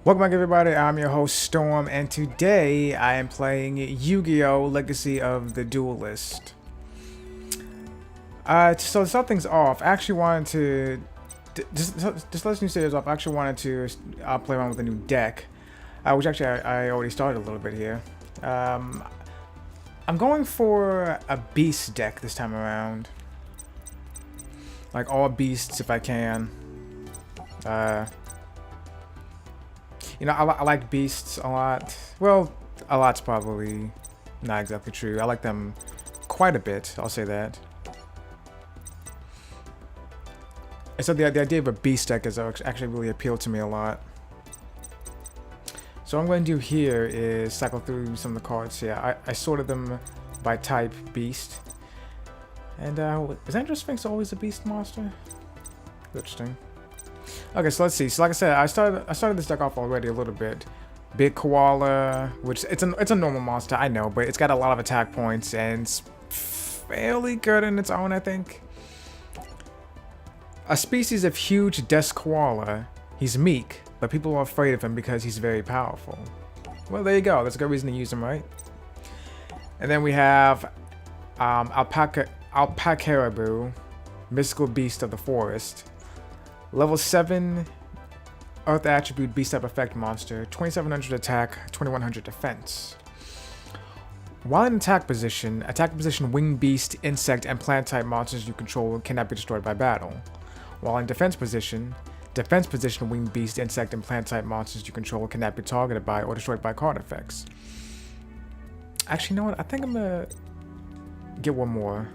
Welcome back, everybody. I'm your host, Storm, and today I am playing Yu-Gi-Oh! Legacy of the Duelist. So to start things off, I actually wanted to just let you say this off. I actually wanted to play around with a new deck, which actually I already started a little bit here. I'm going for a beast deck this time around, like all beasts if I can. You know, I like beasts a lot. Well, a lot's probably not exactly true. I like them quite a bit, I'll say that. And so the idea of a beast deck has actually really appealed to me a lot. So what I'm going to do here is cycle through some of the cards here. I sorted them by type beast. And is Angel Sphinx always a beast monster? Interesting. Okay, so let's see. So like I said, I started this deck off already a little bit. Big Koala, which it's a normal monster, I know, but it's got a lot of attack points and it's fairly good in its own, I think. A species of huge desk koala. He's meek, but people are afraid of him because he's very powerful. Well, there you go. That's a good reason to use him, right? And then we have Alpacaraboo, mystical beast of the forest. Level 7 Earth Attribute Beast Type Effect Monster, 2700 attack, 2100 defense. While in attack position, winged beast, insect, and plant type monsters you control cannot be destroyed by battle. While in defense position, winged beast, insect, and plant type monsters you control cannot be targeted by or destroyed by card effects. Actually, you know what? I think I'm gonna get one more.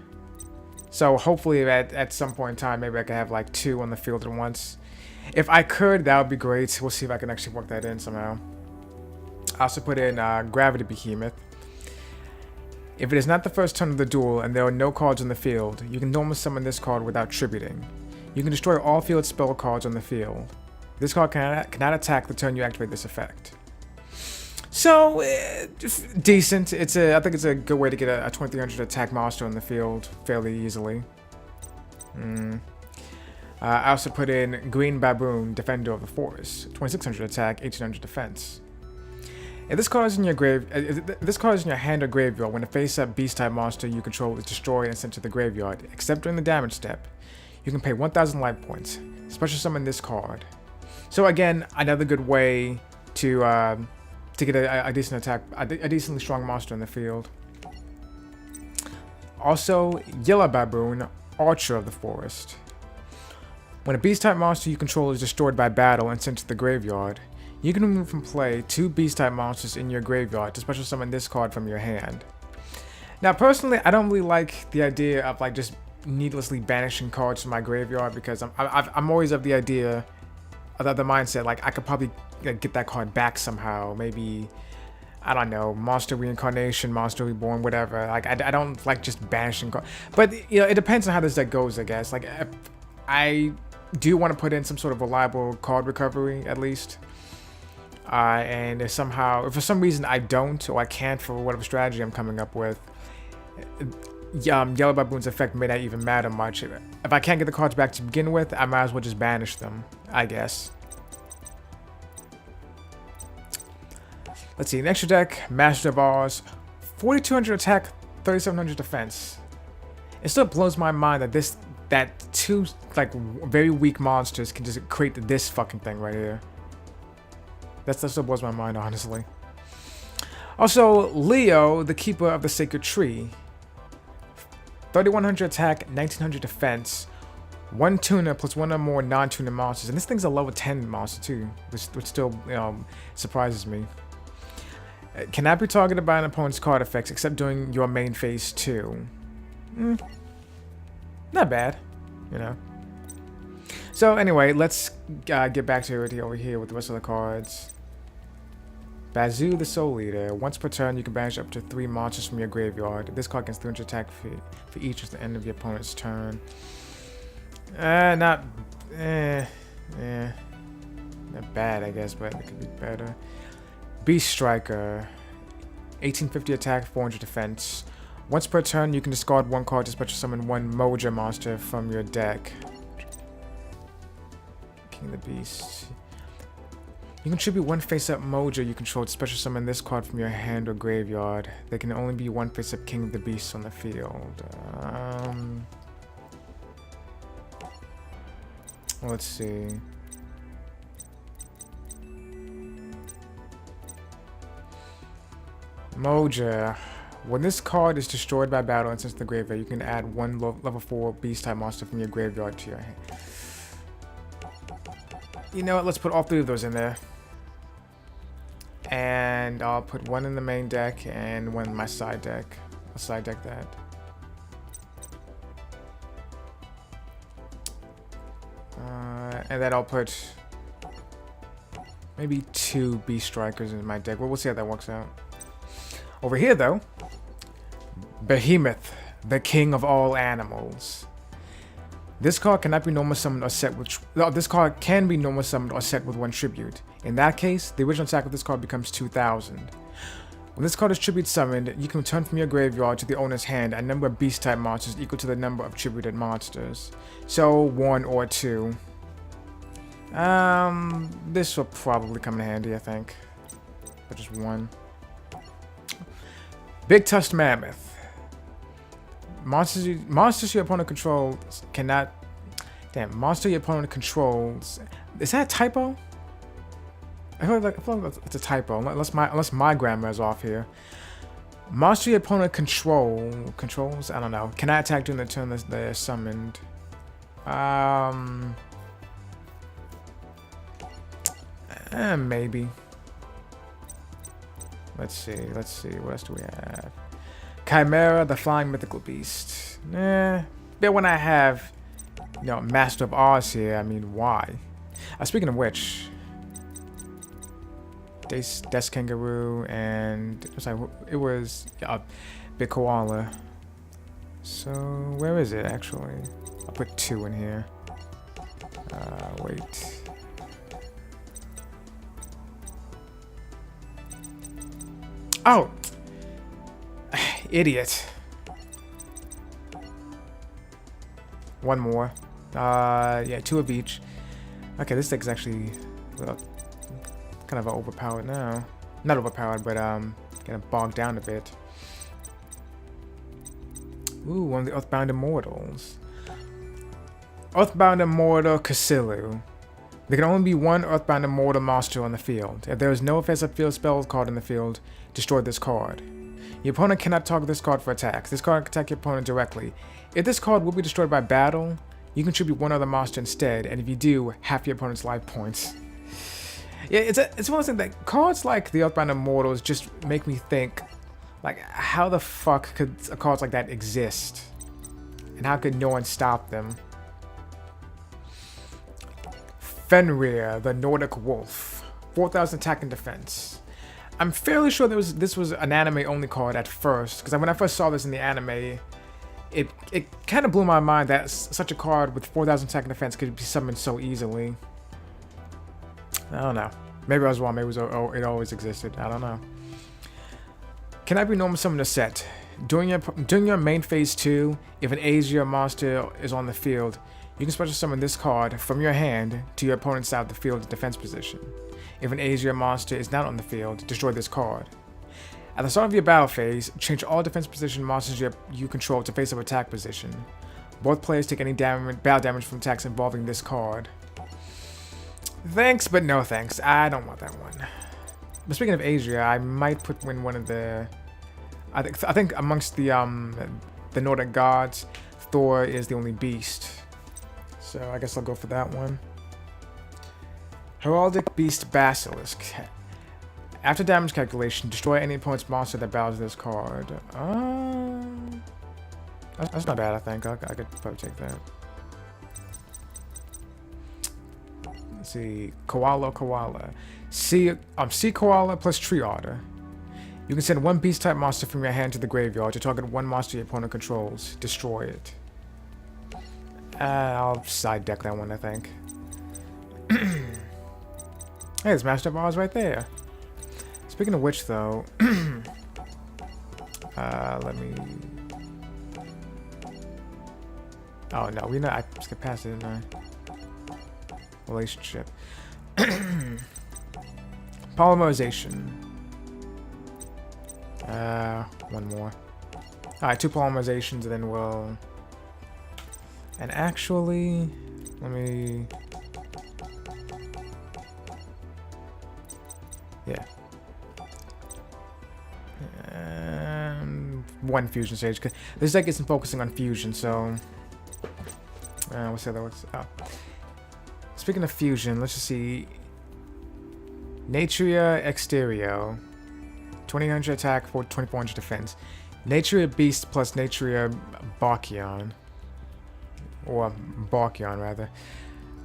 So hopefully at some point in time, maybe I can have like 2 on the field at once. If I could, that would be great. We'll see if I can actually work that in somehow. I also put in Gravity Behemoth. If it is not the first turn of the duel and there are no cards on the field, you can normally summon this card without tributing. You can destroy all field spell cards on the field. This card cannot attack the turn you activate this effect. So, decent. I think it's a good way to get a 2300 attack monster on the field fairly easily. I also put in Green Baboon, Defender of the Forest, 2600 attack, 1800 defense. If this card is in your hand or graveyard, when a face-up beast-type monster you control is destroyed and sent to the graveyard, except during the damage step, you can pay 1000 life points. Special summon this card. So again, another good way to get a decent attack, a decently strong monster in the field. Also, Yellow Baboon, Archer of the Forest. When a beast-type monster you control is destroyed by battle and sent to the graveyard, you can remove from play 2 beast-type monsters in your graveyard to special summon this card from your hand. Now, personally, I don't really like the idea of like just needlessly banishing cards from my graveyard because I'm always of the idea. The mindset, like I could probably get that card back somehow. Maybe, I don't know, Monster Reincarnation, Monster Reborn, whatever. Like I don't like just banishing cards. But you know, it depends on how this deck goes, I guess. Like I do want to put in some sort of reliable card recovery at least. And if for some reason I don't or I can't for whatever strategy I'm coming up with, Yellow Baboon's effect may not even matter much. If I can't get the cards back to begin with, I might as well just banish them, I guess. Let's see, next deck, Master of Oz, 4200 attack, 3700 defense. It still blows my mind that 2 like very weak monsters can just create this fucking thing right here. That still blows my mind, honestly. Also, Leo, the Keeper of the Sacred Tree. 3100 attack, 1900 defense, 1 tuner plus 1 or more non-tuner monsters, and this thing's a level 10 monster too, which still surprises me. Cannot be targeted by an opponent's card effects except during your main phase 2. Not bad, you know. So anyway, let's get back to it over here with the rest of the cards. Bazoo the Soul Eater. Once per turn, you can banish up to 3 monsters from your graveyard. This card gets 300 attack for each at the end of your opponent's turn. Not bad, I guess, but it could be better. Beast Striker. 1850 attack, 400 defense. Once per turn, you can discard 1 card to special summon 1 Moja monster from your deck. King the Beast. You contribute one face-up Mojo you control to special summon this card from your hand or graveyard. There can only be one face-up King of the Beasts on the field. Let's see. Moja. When this card is destroyed by battle and sent to the graveyard, you can add one level 4 Beast-type monster from your graveyard to your hand. You know what? Let's put all 3 of those in there. And I'll put one in the main deck and one in my side deck. I'll side deck that. And then I'll put maybe 2 Beast Strikers in my deck. Well, we'll see how that works out. Over here, though, Behemoth, the king of all animals. This card cannot be normal summoned or set with... this card can be normal summoned or set with 1 tribute. In that case, the original attack of this card becomes 2,000. When this card is tribute summoned, you can return from your graveyard to the owner's hand a number of beast-type monsters equal to the number of tributed monsters. So, 1 or 2. This will probably come in handy, I think. But just 1. Big Tusked Mammoth. Monsters your opponent controls cannot... Damn, monster your opponent controls... Is that a typo? I feel like it's a typo, unless my grammar is off here. Monster your opponent controls? I don't know. Cannot attack during the turn that they're summoned. Maybe. Let's see. What else do we have? Chimera, the flying mythical beast. But when I have, you know, Master of Oz here, I mean, why? Speaking of which, Death Kangaroo and it was Big Koala. So where is it actually? I'll put 2 in here. Wait. Oh! Idiot. 1 more. Yeah, 2 of each. Okay, this deck is actually kind of overpowered now. Not overpowered, but getting bogged down a bit. Ooh, one of the Earthbound Immortals. Earthbound Immortal Casilu. There can only be 1 Earthbound Immortal monster on the field. If there is no offensive field spell card in the field, destroy this card. Your opponent cannot target this card for attacks. This card can attack your opponent directly. If this card will be destroyed by battle, you contribute 1 other monster instead, and if you do, half your opponent's life points. Yeah, it's one of those things that cards like the Earthbound Immortals just make me think, like, how the fuck could cards like that exist? And how could no one stop them? Fenrir, the Nordic Wolf. 4,000 attack and defense. I'm fairly sure this was an anime-only card at first, because when I first saw this in the anime, it kind of blew my mind that such a card with 4,000 attack and defense could be summoned so easily. I don't know. Maybe I was wrong. Maybe it always existed. I don't know. Can I be normal summoned or set? During your main phase 2, if an Asia monster is on the field, you can special summon this card from your hand to your opponent's side of the field defense position. If an Asia monster is not on the field, destroy this card. At the start of your battle phase, change all defense position monsters you control to face-up attack position. Both players take any battle damage from attacks involving this card. Thanks, but no thanks. I don't want that one. But speaking of Asia, I might put in one of the... I think amongst the Nordic gods, Thor is the only beast. So I guess I'll go for that one. Heraldic Beast Basilisk. After damage calculation, destroy any opponent's monster that battles this card. That's not bad, I think. I could probably take that. Let's see. Koala. Sea Koala plus Tree Otter. You can send 1 beast-type monster from your hand to the graveyard to target 1 monster your opponent controls. Destroy it. I'll side deck that one, I think. Hey, there's Master of Oz right there. Speaking of which, though, let me... Oh, no, I skipped past it, didn't I? Relationship. Polymerization. One more. Alright, 2 polymerizations, and then we'll... And actually... Let me... Yeah. One fusion stage. This deck isn't focusing on fusion, so... we'll see how that works. Oh. Speaking of fusion, let's just see... Natria Exterio. 2000 attack for 2400 defense. Natria Beast plus Natria Barkion. Or Barkion, rather.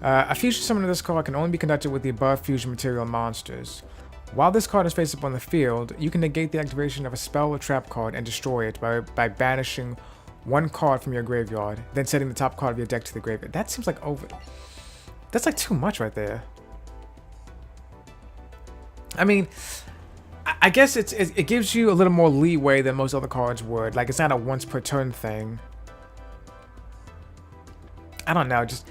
A fusion summon of this card can only be conducted with the above fusion material monsters. While this card is face up on the field, you can negate the activation of a spell or trap card and destroy it by banishing one card from your graveyard, then setting the top card of your deck to the graveyard. That seems like over... That's like too much right there. I mean, I guess it gives you a little more leeway than most other cards would. Like, it's not a once per turn thing. I don't know, just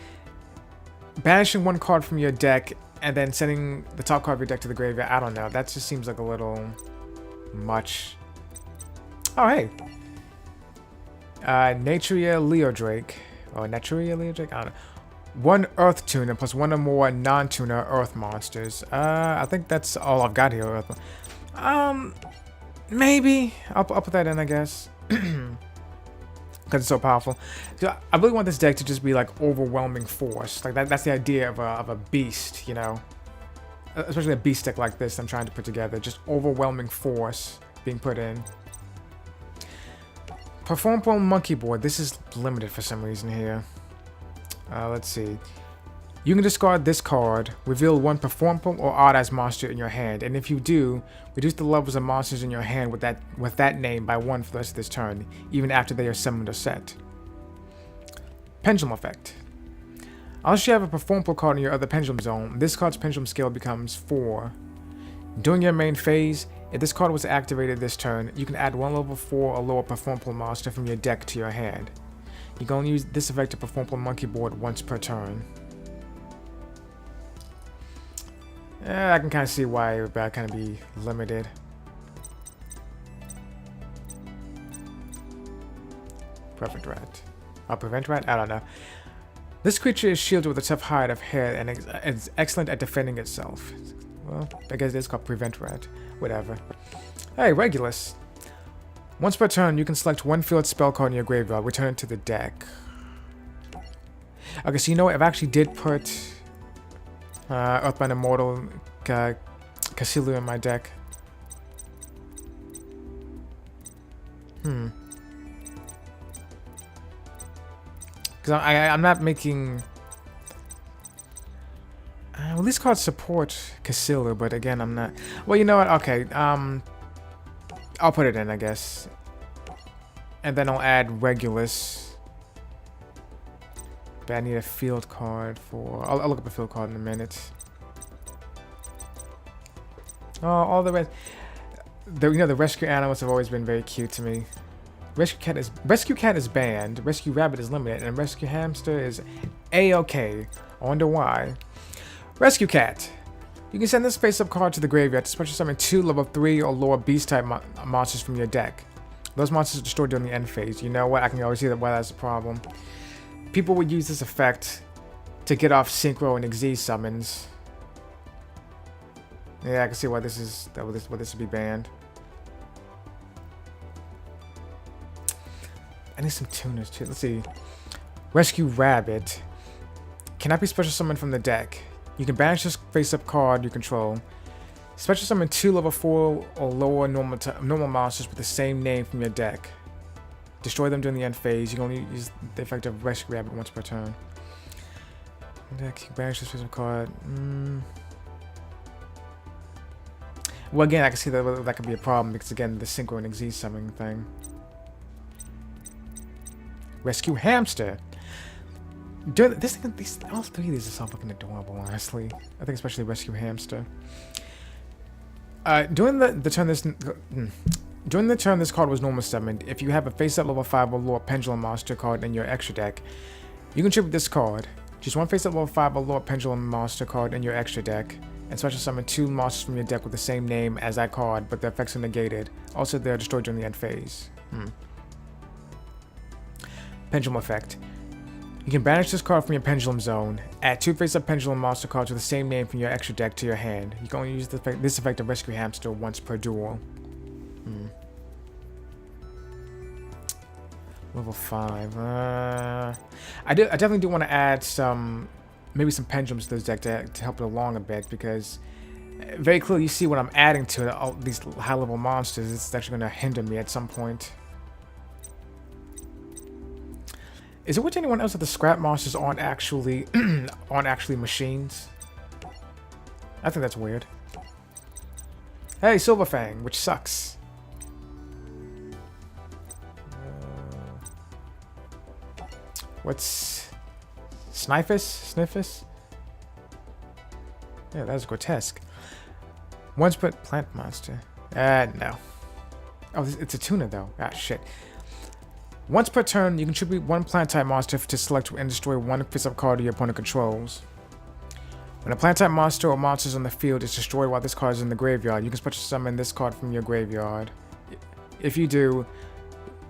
banishing one card from your deck and then sending the top card of your deck to the graveyard. I don't know. That just seems like a little much. Oh, hey. Natria Leodrake. Or Natria Leodrake? I don't know. 1 Earth Tuner plus 1 or more non-tuner Earth monsters. I think that's all I've got here. Earth. Maybe. I'll put that in, I guess. Because it's so powerful. So I really want this deck to just be like overwhelming force. Like that's the idea of a beast, you know. Especially a beast deck like this I'm trying to put together. Just overwhelming force being put in. Perform Poem Monkey Board. This is limited for some reason here. Let's see. You can discard this card, reveal 1 Performable or Odd-Eyes monster in your hand, and if you do, reduce the levels of monsters in your hand with that name by 1 for the rest of this turn, even after they are summoned or set. Pendulum Effect. Unless you have a Performable card in your other Pendulum Zone, this card's Pendulum scale becomes 4. During your main phase, if this card was activated this turn, you can add 1 level 4 or lower Performable monster from your deck to your hand. You can only use this effect to Performable Monkey Board once per turn. I can kind of see why it would kind of be limited. Prevent Rat. Prevent Rat? I don't know. This creature is shielded with a tough hide of hair and is excellent at defending itself. Well, I guess it's called Prevent Rat. Whatever. Hey, Regulus. Once per turn, you can select 1 field spell card in your graveyard, return it to the deck. Okay, so you know what? I've actually did put Earthbound Immortal Cassilu in my deck. Because I'm not making... well, these cards support Cassilu, but again, I'm not... Well, you know what? Okay, I'll put it in, I guess. And then I'll add Regulus. But I need a field card for... I'll look up a field card in a minute. Oh, all the rest... You know, the rescue animals have always been very cute to me. Rescue Cat is banned, Rescue Rabbit is limited, and Rescue Hamster is A-OK. I wonder why. Rescue Cat. You can send this face-up card to the graveyard to special summon 2 level 3 or lower beast-type monsters from your deck. Those monsters are destroyed during the end phase. You know what? I can always see why that's a problem. People would use this effect to get off Synchro and Xyz summons. Yeah, I can see why this would be banned. I need some tuners too. Let's see. Rescue Rabbit cannot be special summoned from the deck. You can banish this face-up card you control. Special summon 2 level 4 or lower normal monsters with the same name from your deck. Destroy them during the end phase. You can only use the effect of Rescue Rabbit once per turn. Deck, you can banish this face-up card. Well, again, I can see that could be a problem because, again, the Synchro and Xyz summoning thing. Rescue Hamster. All 3 of these are so fucking adorable, honestly. I think especially Rescue Hamster. During the turn this card was normal summoned, if you have a face-up level 5 or lower Pendulum monster card in your extra deck, you can tribute this card. Choose 1 face-up level 5 or lower Pendulum monster card in your extra deck. And special summon 2 monsters from your deck with the same name as that card, but the effects are negated. Also, they're destroyed during the end phase. Pendulum effect. You can banish this card from your Pendulum Zone. Add 2 face-up Pendulum monster cards with the same name from your extra deck to your hand. You can only use this effect to rescue Hamster once per duel. Level 5. I definitely do want to add maybe some Pendulums to this deck to help it along a bit, because very clearly you see what I'm adding to it, all these high-level monsters. It's actually going to hinder me at some point. Is it with anyone else that the scrap monsters aren't actually machines? I think that's weird. Hey, Silverfang, which sucks. What's Sniffus? Yeah, that was grotesque. Once put plant monster. No. Oh, it's a tuna though. Ah, shit. Once per turn, you contribute 1 plant-type monster to select and destroy 1 face-up card your opponent controls. When a plant-type monster or monsters on the field is destroyed while this card is in the graveyard, you can special summon this card from your graveyard. If you do,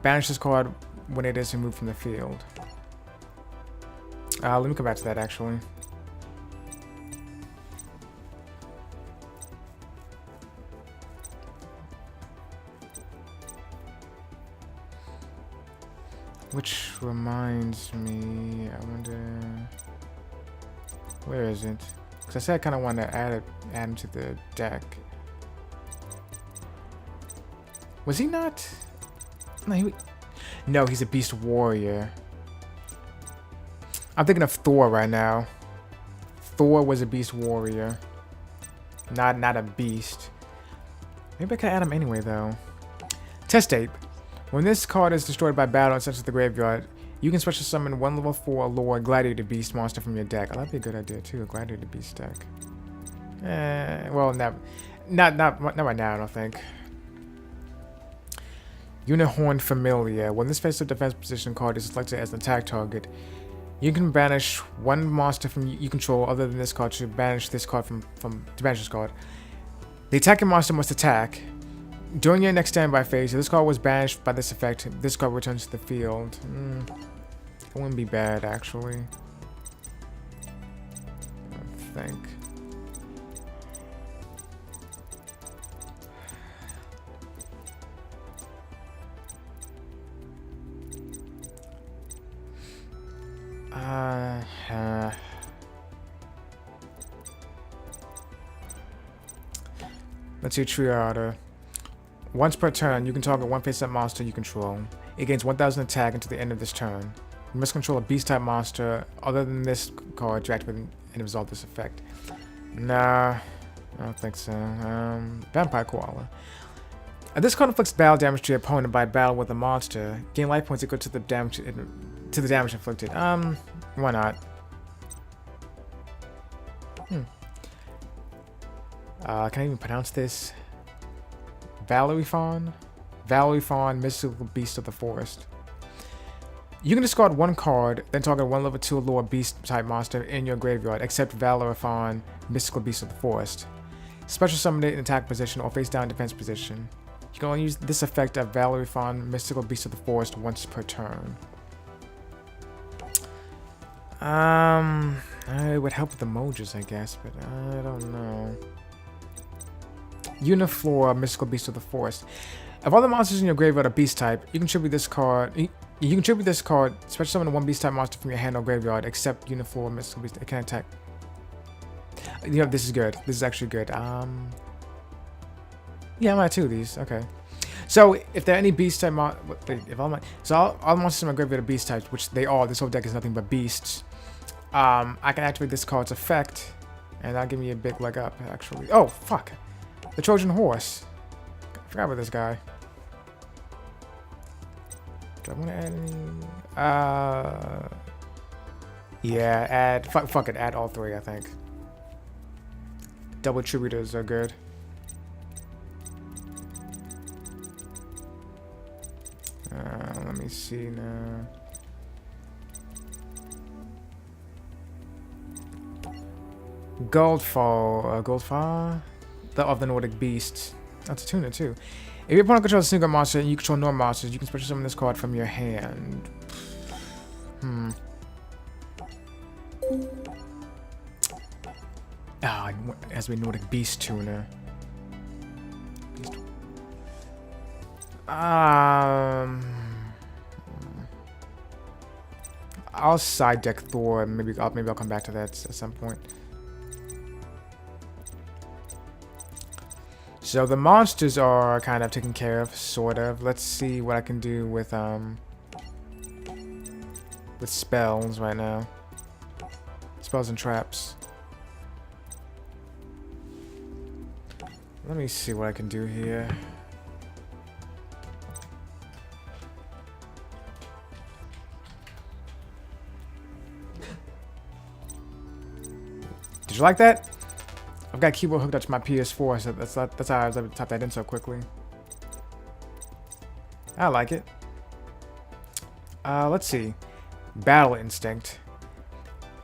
banish this card when it is removed from the field. Let me come back to that, actually. Which reminds me, I wonder, where is it? Because I said I kind of want to add him to the deck. Was he not? No, he's a beast warrior. I'm thinking of Thor right now. Thor was a beast warrior, not a beast. Maybe I could add him anyway, though. Test tape. When this card is destroyed by battle and sent to the graveyard, you can special summon 1 level 4 Lore Gladiator Beast monster from your deck. Oh, that'd be a good idea too, a Gladiator Beast deck. Well, not right now, I don't think. Unihorn Familia. When this face-up defense position card is selected as an attack target, you can banish 1 monster from you control other than this card to banish this card to banish this card. The attacking monster must attack. During your next standby phase, if this card was banished by this effect, this card returns to the field. It wouldn't be bad, actually. I think. Let's see, Triada. Once per turn, you can target 1 face-up monster you control. It gains 1000 attack until the end of this turn. You must control a beast-type monster other than this card to activate and resolve this effect. Nah, I don't think so. Vampire Koala. This card inflicts battle damage to your opponent by battle with a monster. Gain life points equal to the damage inflicted. Why not? Can I even pronounce this? Valoryphon? Valoryphon, mystical beast of the forest. You can discard 1 card, then target 1 level 2 lore beast type monster in your graveyard, except Valoryphon, mystical beast of the forest. Special summon it in attack position or face down defense position. You can only use this effect of Valoryphon, mystical beast of the forest once per turn. It would help with the Mojos, I guess, but I don't know. Uniflora, mystical beast of the forest. If all the monsters in your graveyard are beast type, you contribute this card. You can contribute this card, special summon 1 beast type monster from your hand or graveyard, except Uniflora, mystical beast. It can attack. You know, this is good. This is actually good. Yeah, I might 2 of these. Okay. So if there are any beast type all the monsters in my graveyard are beast types, which they are. This whole deck is nothing but beasts. I can activate this card's effect, and that'll give me a big leg up. Actually. Oh fuck. The Trojan Horse. I forgot about this guy. Do I want to add any? Yeah, add. Fuck it, add all 3, I think. Double tributors are good. Let me see now. Goldfall, the of the Nordic Beast. That's a tuner too. If your opponent controls a single monster and you control no monsters, you can special summon this card from your hand. Ah, it has to be Nordic Beast tuner. I'll side deck Thor, and maybe I'll come back to that at some point. So the monsters are kind of taken care of, sort of. Let's see what I can do with spells right now. Spells and traps. Let me see what I can do here. Did you like that? I've got keyboard hooked up to my PS4, so that's how I was able to type that in so quickly. I like it. Let's see. Battle Instinct.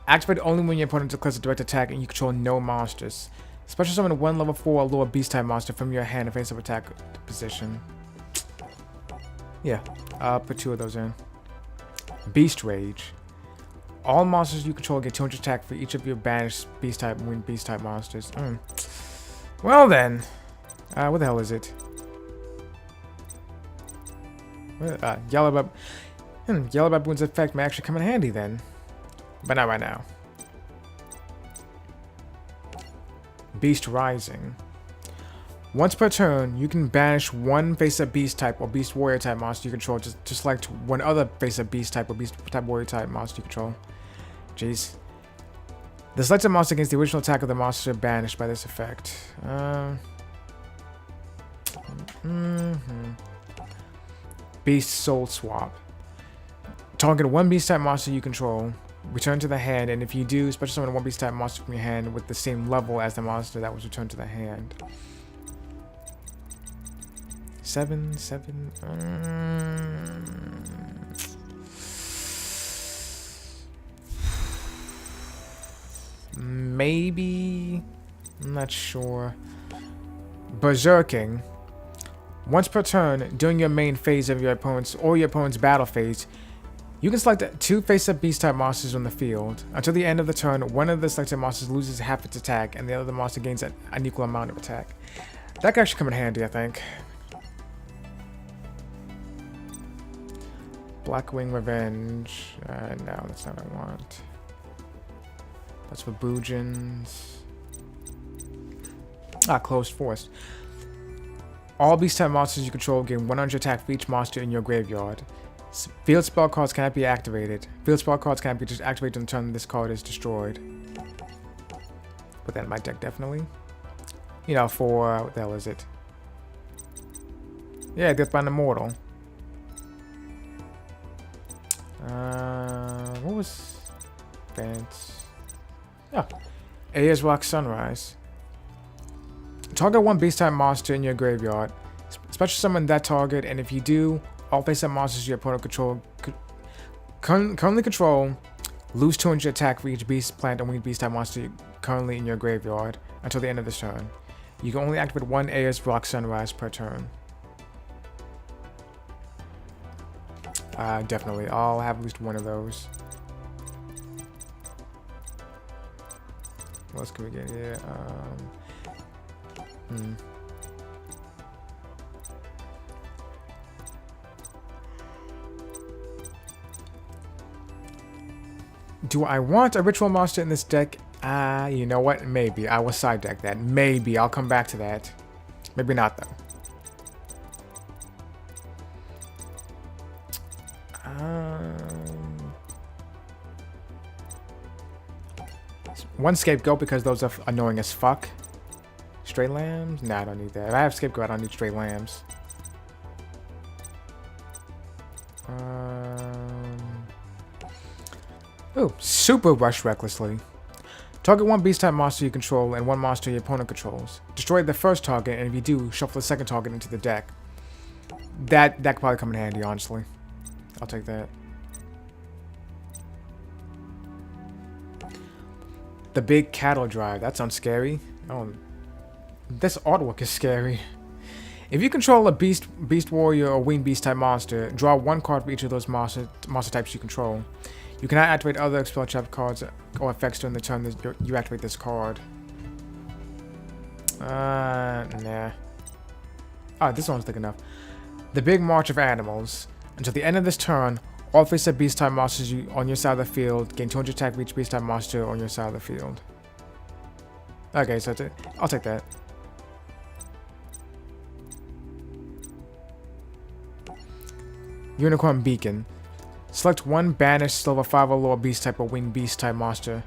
Activate only when your opponent declares a direct attack and you control no monsters. Special summon one level 4 or lower beast type monster from your hand in face-up attack position. Yeah, I'll put 2 of those in. Beast Rage. All monsters you control get 200 attack for each of your banished beast type and winged beast type monsters. Well then, what the hell is it? Yellow Baboon's effect may actually come in handy then, but not right now. Beast Rising. Once per turn, you can banish one face-up beast type or beast warrior type monster you control. Just select one other face-up beast type or beast type warrior type monster you control. Jeez. The selected monster against the original attack of the monster banished by this effect. Beast Soul Swap. Target one beast type monster you control. Return to the hand, and if you do, special summon one beast type monster from your hand with the same level as the monster that was returned to the hand. 7. Maybe. I'm not sure. Berserking. Once per turn, during your main phase of your opponent's battle phase, you can select 2 face-up beast-type monsters on the field. Until the end of the turn, one of the selected monsters loses half its attack, and the other monster gains an equal amount of attack. That could actually come in handy, I think. Blackwing Revenge. No, that's not what I want. That's for Boojins. Closed Forest. All beast-type monsters you control gain 100 attack for each monster in your graveyard. Field spell cards cannot be activated. Field spell cards cannot be just activated on the turn this card is destroyed. Put that in my deck, definitely. You know, for... what the hell is it? Yeah, Deathbound Immortal. What was... Vance? Yeah. Aya's Rock Sunrise. Target one beast-type monster in your graveyard. Special summon that target, and if you do, all face-up monsters your opponent currently control lose 200 attack for each beast, plant, and winged beast-type monster currently in your graveyard until the end of this turn. You can only activate one Aya's Rock Sunrise per turn. Definitely. I'll have at least one of those. What else can we get here? Do I want a ritual monster in this deck? You know what? Maybe. I will side deck that. Maybe. I'll come back to that. Maybe not, though. One Scapegoat because those are annoying as fuck. Stray Lambs? Nah, I don't need that. If I have Scapegoat, I don't need Stray Lambs. Ooh, Super Rush Recklessly. Target one beast-type monster you control and one monster your opponent controls. Destroy the first target, and if you do, shuffle the second target into the deck. That could probably come in handy, honestly. I'll take that. The big cattle drive. That sounds scary. Oh, this artwork is scary. If you control a beast warrior, or winged beast type monster, draw one card for each of those monster types you control. You cannot activate other spell trap cards or effects during the turn that you activate this card. Nah. Oh, this one's thick enough. The Big March of Animals. Until the end of this turn, all face-up beast type monsters on your side of the field gain 200 attack for each beast type monster on your side of the field. Okay, so I'll take that. Unicorn Beacon. Select one banished level 5 or lower beast type or winged beast type monster.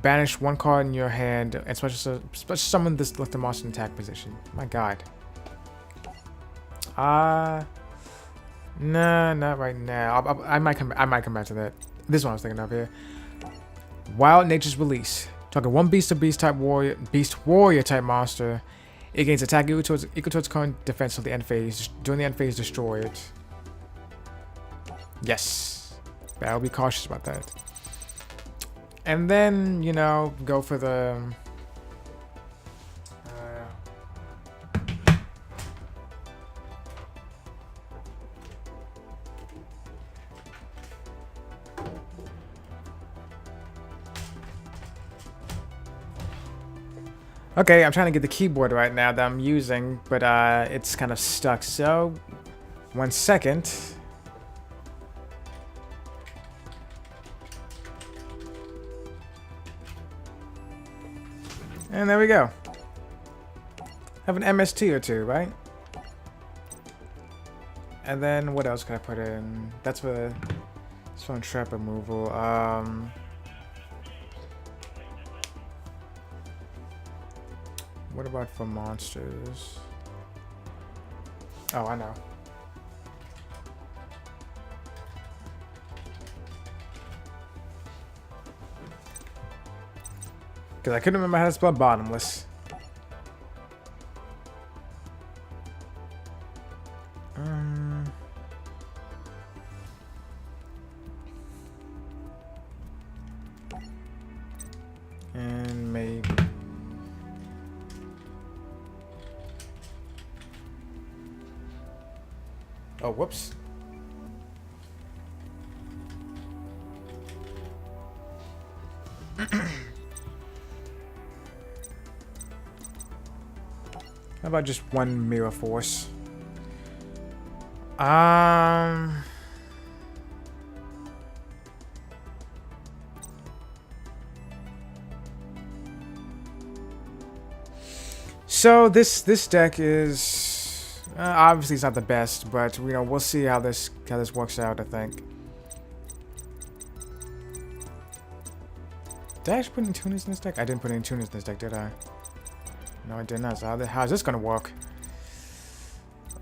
Banish one card in your hand and special summon this lifted monster in attack position. My god. Nah, not right now. I might come back to that. This one I was thinking of here. Wild Nature's Release. Target one beast warrior type monster. It gains attack equal to its current defense till the end phase. During the end phase, destroy it. Yes. But I'll be cautious about that. And then, you know, go for the... Okay, I'm trying to get the keyboard right now that I'm using, but it's kind of stuck. So, 1 second. And there we go. Have an MST or two, right? And then what else can I put in? That's for the phone trap removal. What about for monsters? Oh, I know. Because I couldn't remember how to spell bottomless. And maybe... Oh, whoops. How about just one Mirror Force? So this deck is obviously it's not the best, but you know we'll see how this works out. I think. Did I actually put any tuners in this deck? I didn't put any tuners in this deck, did I? No, I did not. So how's this gonna work?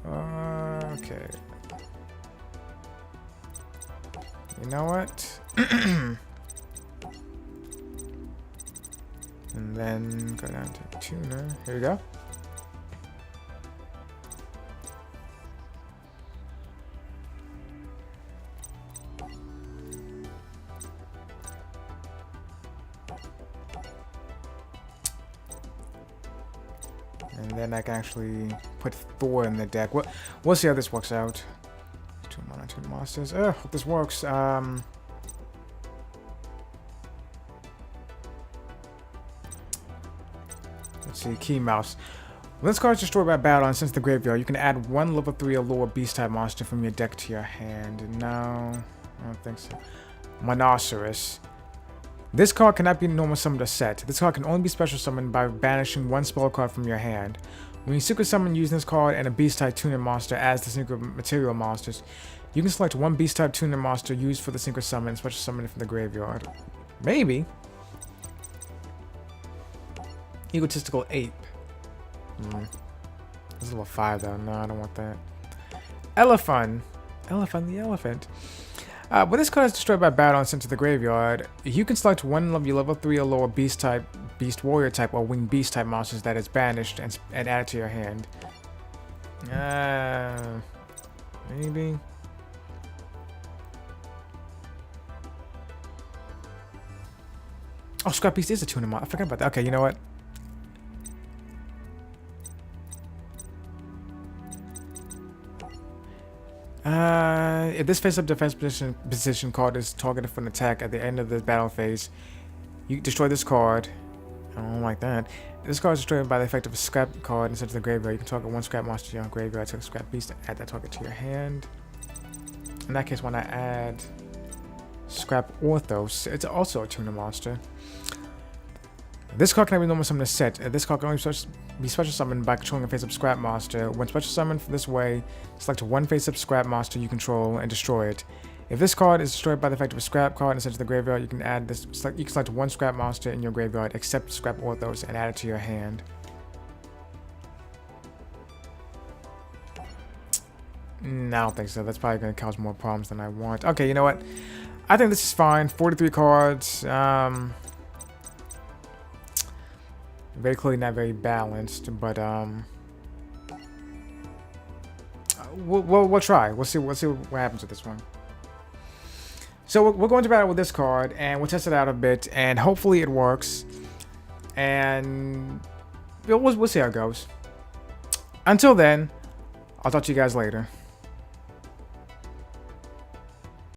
Okay. You know what? And then go down to tuner. Here we go. And then I can actually put Thor in the deck. We'll see how this works out. 2 mana, 2 monsters. Hope this works. Let's see, Key Mouse. When this card is destroyed by battle and sent to the graveyard, you can add one level 3 or lower beast type monster from your deck to your hand. No, I don't think so. Monoceros. This card cannot be normal summoned or set. This card can only be special summoned by banishing one spell card from your hand. When you secret summon using this card and a beast type tuner monster as the secret material monsters, you can select one beast type tuner monster used for the secret summon and special summon it from the graveyard. Maybe. Egotistical Ape. This is level 5 though. No, I don't want that. Elephant. Elephant the elephant. When this card is destroyed by battle and sent to the graveyard, you can select one of your level 3 or lower beast type, beast warrior type, or winged beast type monsters that is banished and add it to your hand. Maybe. Oh, Scrap Beast is a tuna monster. I forgot about that. Okay, you know what? If this face-up defense position card is targeted for an attack at the end of the battle phase, you destroy this card. I don't like that. This card is destroyed by the effect of a scrap card instead of the graveyard. You can target one scrap monster to your graveyard, take a scrap beast, and add that target to your hand. In that case, why not add Scrap Orthos? It's also a tuna monster. This card can be normal summoned as set. This card can only be special summoned by controlling a face-up scrap monster. When special summoned this way, select one face-up scrap monster you control and destroy it. If this card is destroyed by the effect of a scrap card and sent to the graveyard, you can add this. You can select one scrap monster in your graveyard, except Scrap Orthos, and add it to your hand. No, I don't think so. That's probably going to cause more problems than I want. Okay, you know what? I think this is fine. 43 cards. Very clearly not very balanced, but we'll try. We'll see what happens with this one. So we're going to battle with this card, and we'll test it out a bit, and hopefully it works. And we'll see how it goes. Until then, I'll talk to you guys later.